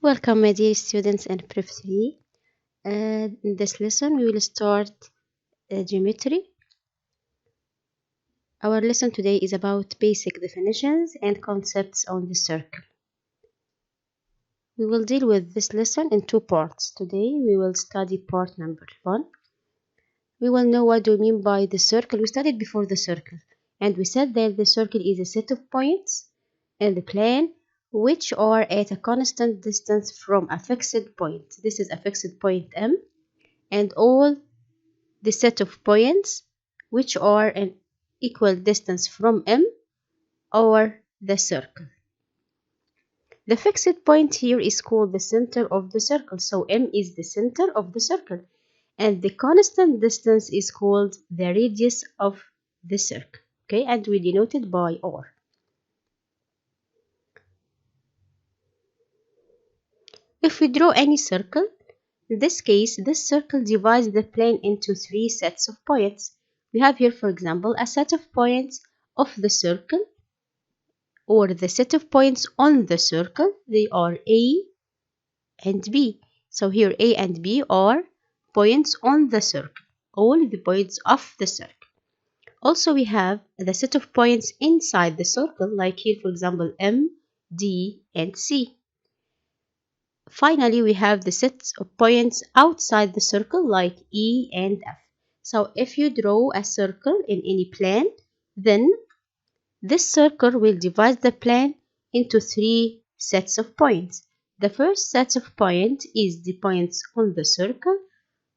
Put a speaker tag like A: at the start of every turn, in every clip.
A: Welcome, my dear students and Prep 3. In this lesson, we will start geometry. Our lesson today is about basic definitions and concepts on the circle. We will deal with this lesson in two parts. Today, we will study part number 1. We will know what we mean by the circle. We studied before the circle, and we said that the circle is a set of points in the plane which are at a constant distance from a fixed point. This is a fixed point M, and all the set of points which are an equal distance from M or the circle. The fixed point here is called the center of the circle. So M is the center of the circle, and the constant distance is called the radius of the circle. Okay, and we denote it by R. If we draw any circle, in this case, this circle divides the plane into three sets of points. We have here, for example, a set of points of the circle, or the set of points on the circle. They are A and B. So here A and B are points on the circle, all the points of the circle. Also, we have the set of points inside the circle, like here, for example, M, D, and C. Finally, we have the sets of points outside the circle, like E and F. So if you draw a circle in any plane, then this circle will divide the plane into three sets of points. The first set of points is the points on the circle,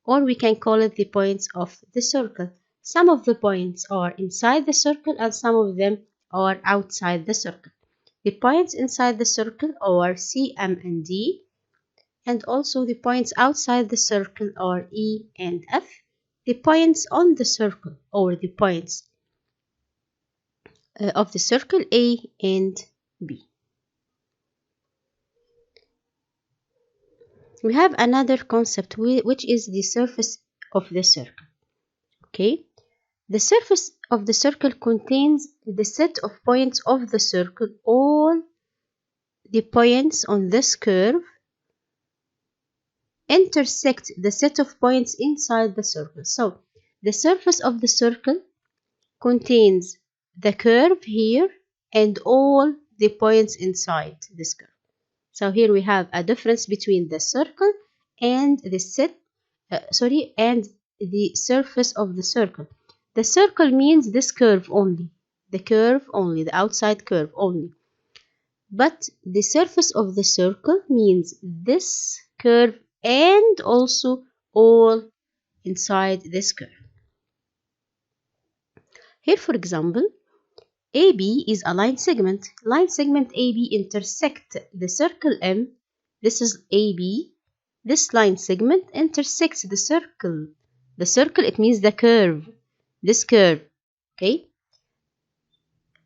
A: or we can call it the points of the circle. Some of the points are inside the circle and some of them are outside the circle. The points inside the circle are C, M, and D, and also the points outside the circle are E and F. The points on the circle, or the points of the circle, A and B. We have another concept which is the surface of the circle. Okay, the surface of the circle contains the set of points of the circle. All the points on this curve intersect the set of points inside the circle. So the surface of the circle contains the curve here and all the points inside this curve. So here we have a difference between the circle and the and the surface of the circle. The circle means this curve only, the outside curve only. But the surface of the circle means this curve and also all inside this curve. Here, for example, AB is a line segment. Line segment AB intersect the circle M. This is AB. This line segment intersects the circle. The circle, it means the curve. This curve, okay?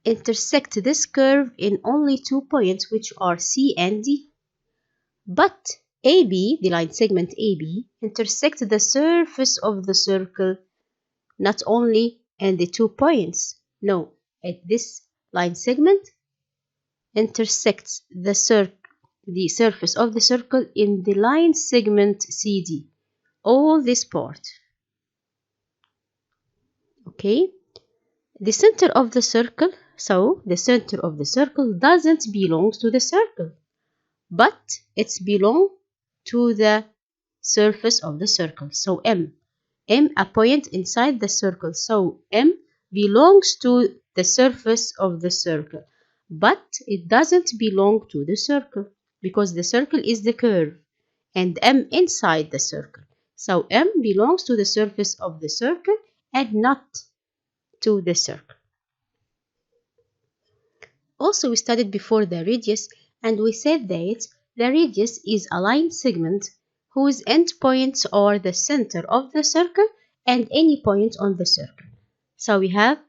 A: Intersect this curve in only 2 points, which are C and D. But AB, the line segment AB, intersects the surface of the circle not only in the 2 points. No, this line segment intersects the surface of the circle in the line segment CD. All this part. Okay, the center of the circle. So the center of the circle doesn't belong to the circle, but it's belong to the surface of the circle. So M, a point inside the circle. So M belongs to the surface of the circle, but it doesn't belong to the circle because the circle is the curve and M inside the circle. So M belongs to the surface of the circle and not to the circle. Also, we studied before the radius, and we said that the radius is a line segment whose endpoints are the center of the circle and any point on the circle. So we have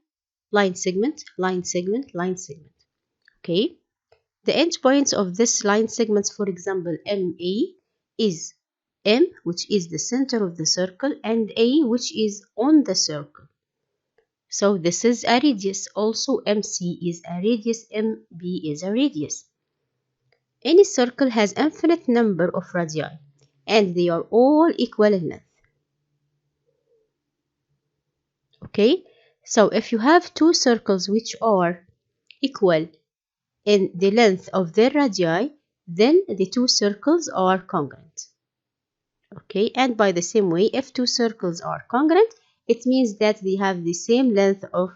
A: line segment, line segment, line segment. Okay, the endpoints of this line segments, for example, MA is M, which is the center of the circle, and A, which is on the circle. So this is a radius. Also, MC is a radius, MB is a radius. Any circle has infinite number of radii, and they are all equal in length. Okay, so if you have two circles which are equal in the length of their radii, then the two circles are congruent. Okay, and by the same way, if two circles are congruent, it means that they have the same length of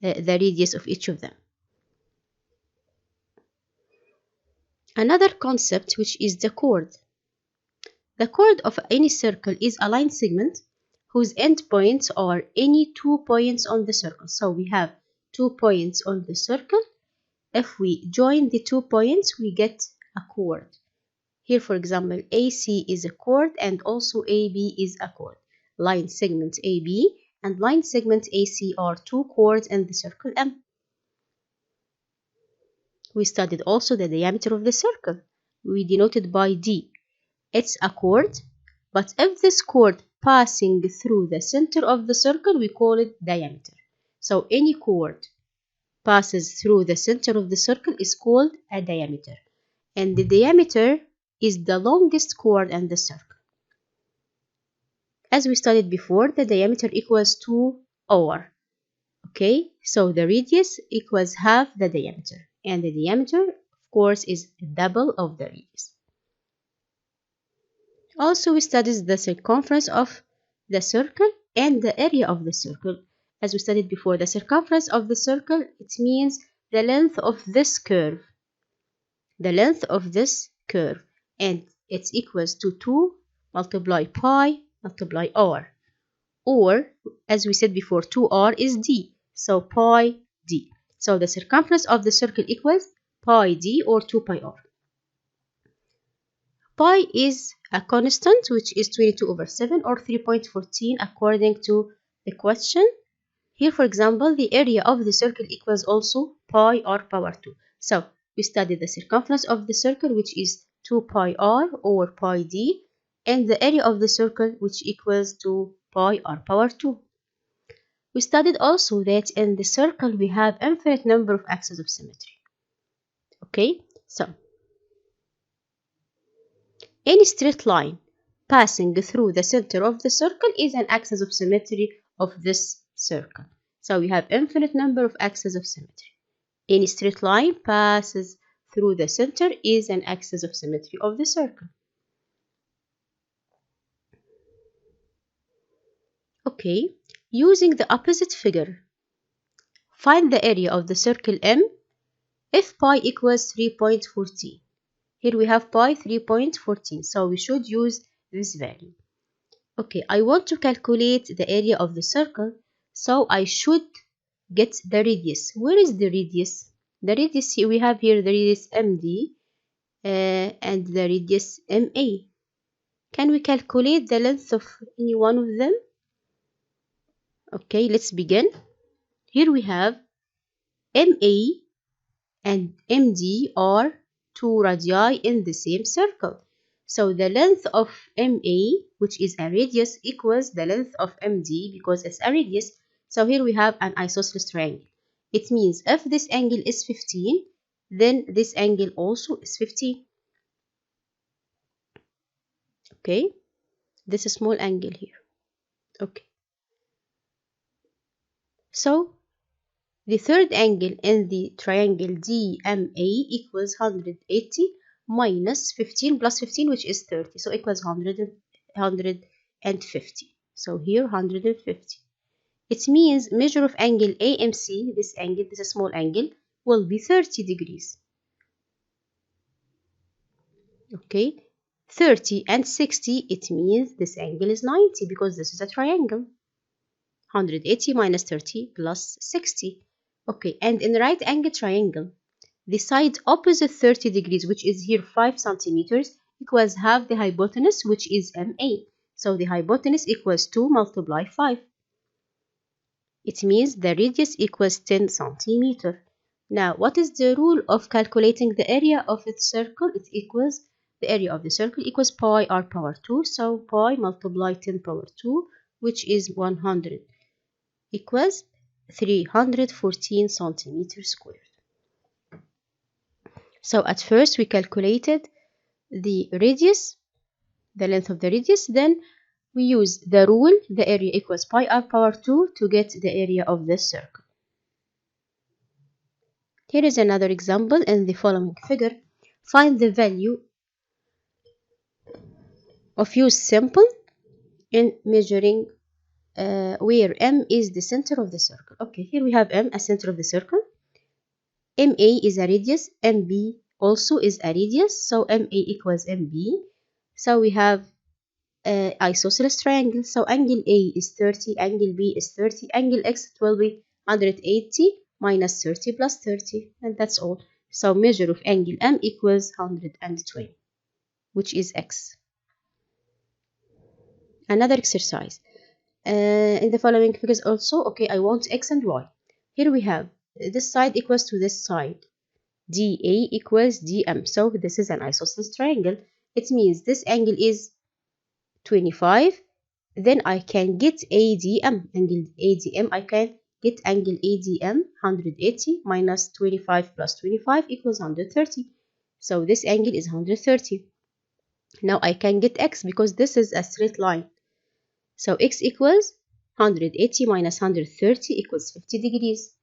A: the radius of each of them. Another concept, which is the chord. The chord of any circle is a line segment whose endpoints are any 2 points on the circle. So we have 2 points on the circle. If we join the 2 points, we get a chord. Here, for example, AC is a chord and also AB is a chord. Line segment AB and line segment AC are two chords in the circle M. We studied also the diameter of the circle. We denoted by D. It's a chord, but if this chord passing through the center of the circle, we call it diameter. So any chord passes through the center of the circle is called a diameter. And the diameter is the longest chord in the circle. As we studied before, the diameter equals 2r. Okay, so the radius equals half the diameter. And the diameter, of course, is double of the radius. Also, we studied the circumference of the circle and the area of the circle. As we studied before, the circumference of the circle, it means the length of this curve. The length of this curve. And it's equals to 2 multiply pi multiply r. Or, as we said before, 2r is d. So pi d. So the circumference of the circle equals pi d or 2 pi r. Pi is a constant which is 22/7 or 3.14 according to the question. Here, for example, the area of the circle equals also pi r power 2. So we studied the circumference of the circle which is 2 pi r or pi d and the area of the circle which equals to pi r power 2. We studied also that in the circle we have infinite number of axes of symmetry. Okay, so any straight line passing through the center of the circle is an axis of symmetry of this circle. So we have infinite number of axes of symmetry. Any straight line passes through the center is an axis of symmetry of the circle. Okay, using the opposite figure, find the area of the circle M if pi equals 3.14. Here we have pi 3.14, so we should use this value. Okay, I want to calculate the area of the circle, so I should get the radius. Where is the radius? The radius here, we have here the radius MD and the radius MA. Can we calculate the length of any one of them? Okay, let's begin. Here we have MA and MD are two radii in the same circle. So the length of MA, which is a radius, equals the length of MD because it's a radius. So here we have an isosceles triangle. It means if this angle is 15, then this angle also is 15. Okay, this is a small angle here. Okay. So the third angle in the triangle DMA equals 180 minus 15 plus 15, which is 30. So equals 150. So here 150. It means measure of angle AMC, this angle, this is a small angle, will be 30 degrees. Okay, 30 and 60, it means this angle is 90 because this is a triangle. 180 minus 30 plus 60. Okay, and in the right angle triangle, the side opposite 30 degrees, which is here 5 centimeters, equals half the hypotenuse, which is MA. So the hypotenuse equals 2 multiply 5. It means the radius equals 10 centimeters. Now, what is the rule of calculating the area of the circle? It equals the area of the circle equals pi r power 2. So pi multiply 10 power 2, which is 100, equals 314 centimeters squared. So at first we calculated the radius, the length of the radius, then we use the rule, the area equals pi r power 2 to get the area of this circle. Here is another example in the following figure. Find the value of use simple in measuring where M is the center of the circle. Okay, here we have M as center of the circle. MA is a radius, MB also is a radius, so MA equals MB. So we have isosceles triangle. So angle A is 30, angle B is 30, angle X will be 180 minus 30 plus 30, and that's all. So measure of angle M equals 120, which is X. Another exercise. In the following figures also, okay, I want X and Y. Here we have this side equals to this side. DA equals DM. So this is an isosceles triangle. It means this angle is 25. Then I can get ADM. Angle ADM, I can get angle ADM 180 minus 25 plus 25 equals 130. So this angle is 130. Now I can get X because this is a straight line. So X equals 180 minus 130 equals 50 degrees.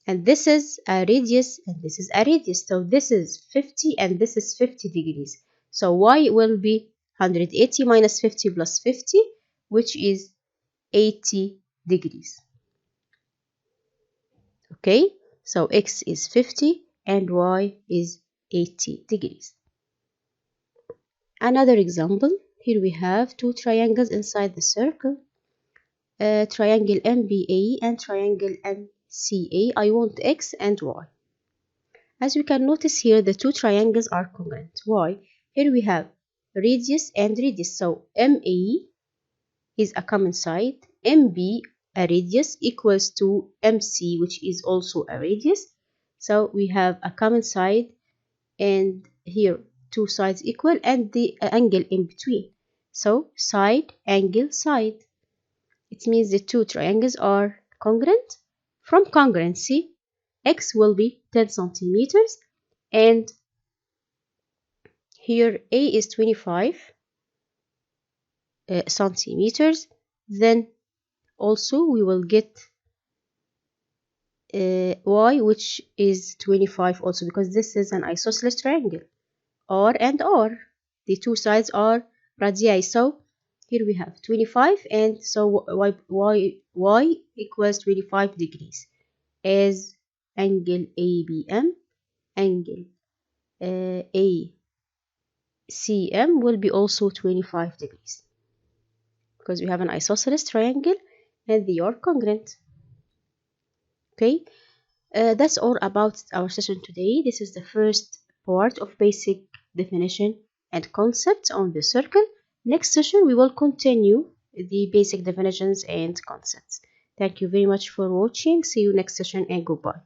A: And this is a radius and this is a radius. So this is 50 and this is 50 degrees. So Y will be 180 minus 50 plus 50, which is 80 degrees. Okay, so X is 50 and Y is 80 degrees. Another example. Here we have two triangles inside the circle. Triangle MBA and triangle MCA. I want X and Y. As we can notice here, the two triangles are congruent. Why? Here we have radius and radius. So MA is a common side. MB, a radius, equals to MC, which is also a radius. So we have a common side, and here two sides equal, and the angle in between. So side, angle, side. It means the two triangles are congruent. From congruency, X will be 10 centimeters, and here A is 25 centimeters. Then also we will get Y, which is 25 also, because this is an isosceles triangle. R and R, the two sides are radii. So here we have 25, and so Y equals 25 degrees as angle ABM, angle ACM will be also 25 degrees because we have an isosceles triangle and they are congruent. Okay, that's all about our session today. This is the first part of basic definition and concepts on the circle. Next session we will continue the basic definitions and concepts. Thank you very much for watching. See you next session and goodbye.